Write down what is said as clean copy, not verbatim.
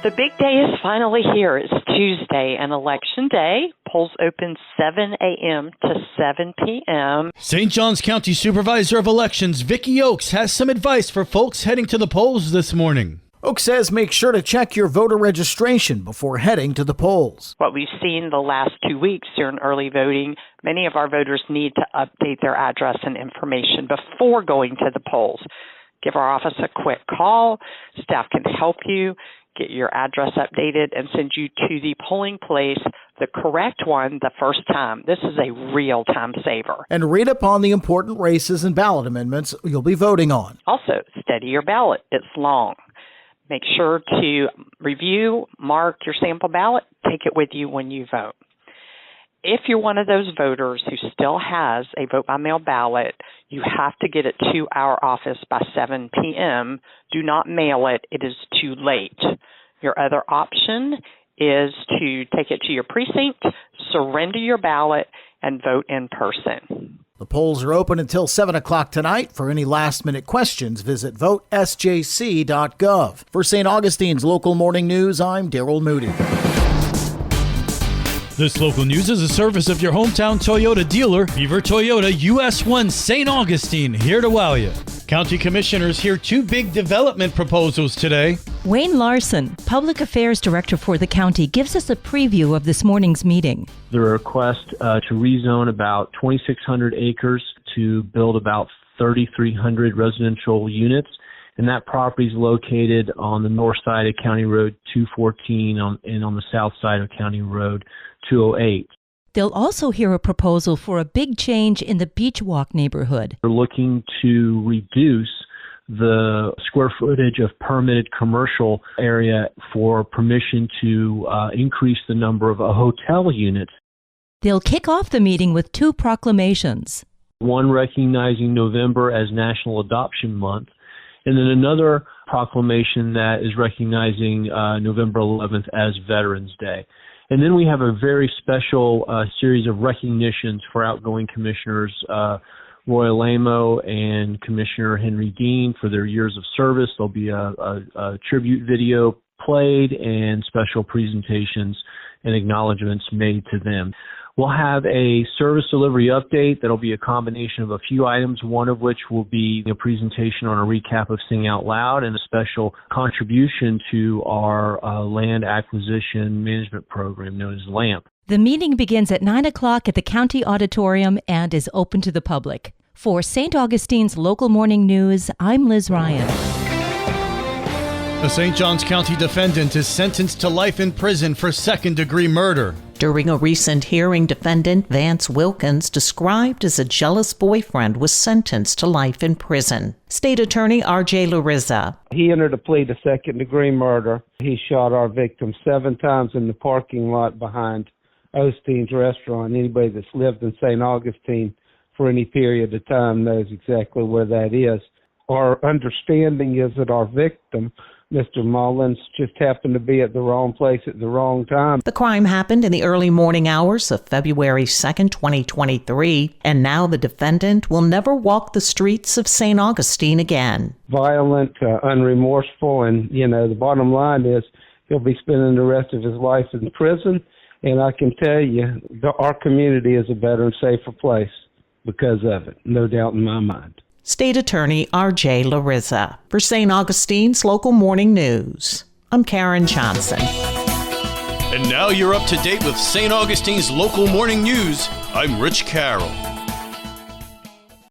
The big day is finally here. It's Tuesday and Election Day. Polls open 7 a.m. to 7 p.m. St. Johns County Supervisor of Elections Vicki Oakes has some advice for folks heading to the polls this morning. Oakes says make sure to check your voter registration before heading to the polls. What we've seen the last 2 weeks during early voting, many of our voters need to update their address and information before going to the polls. Give our office a quick call. Staff can help you get your address updated and send you to the polling place, the correct one, the first time. This is a real time saver. And read up on the important races and ballot amendments you'll be voting on. Also, study your ballot. It's long. Make sure to review, mark your sample ballot, take it with you when you vote. If you're one of those voters who still has a vote-by-mail ballot, you have to get it to our office by 7 p.m. Do not mail it. It is too late. Your other option is to take it to your precinct, surrender your ballot, and vote in person. The polls are open until 7 o'clock tonight. For any last-minute questions, visit votesjc.gov. For St. Augustine's Local Morning News, I'm Daryl Moody. This local news is a service of your hometown Toyota dealer, Beaver Toyota US 1 St. Augustine, here to wow you. County Commissioners hear two big development proposals today. Wayne Larson, Public Affairs Director for the county, gives us a preview of this morning's meeting. The request to rezone about 2,600 acres to build about 3,300 residential units. And that property is located on the north side of County Road 214 and on the south side of County Road 208. They'll also hear a proposal for a big change in the Beach Walk neighborhood. We're looking to reduce the square footage of permitted commercial area for permission to increase the number of hotel units. They'll kick off the meeting with two proclamations. One recognizing November as National Adoption Month, and then another proclamation that is recognizing November 11th as Veterans Day. And then we have a very special series of recognitions for outgoing commissioners, Roy Lamo and Commissioner Henry Dean, for their years of service. There'll be a tribute video played and special presentations and acknowledgments made to them. We'll have a service delivery update that'll be a combination of a few items, one of which will be a presentation on a recap of Sing Out Loud and a special contribution to our land acquisition management program known as LAMP. The meeting begins at 9 o'clock at the County Auditorium and is open to the public. For St. Augustine's Local Morning News, I'm Liz Ryan. The St. Johns County defendant is sentenced to life in prison for second-degree murder. During a recent hearing, defendant Vance Wilkins, described as a jealous boyfriend, was sentenced to life in prison. State Attorney R.J. Larissa. He entered a plea to second-degree murder. He shot our victim 7 times in the parking lot behind Osteen's restaurant. Anybody that's lived in St. Augustine for any period of time knows exactly where that is. Our understanding is that our victim, Mr. Mullins, just happened to be at the wrong place at the wrong time. The crime happened in the early morning hours of February 2nd, 2023, and now the defendant will never walk the streets of St. Augustine again. Violent, unremorseful, and, the bottom line is he'll be spending the rest of his life in prison, and I can tell you, our community is a better and safer place because of it, no doubt in my mind. State Attorney R.J. Larissa. For St. Augustine's Local Morning News, I'm Karen Johnson. And now you're up to date with St. Augustine's Local Morning News. I'm Rich Carroll.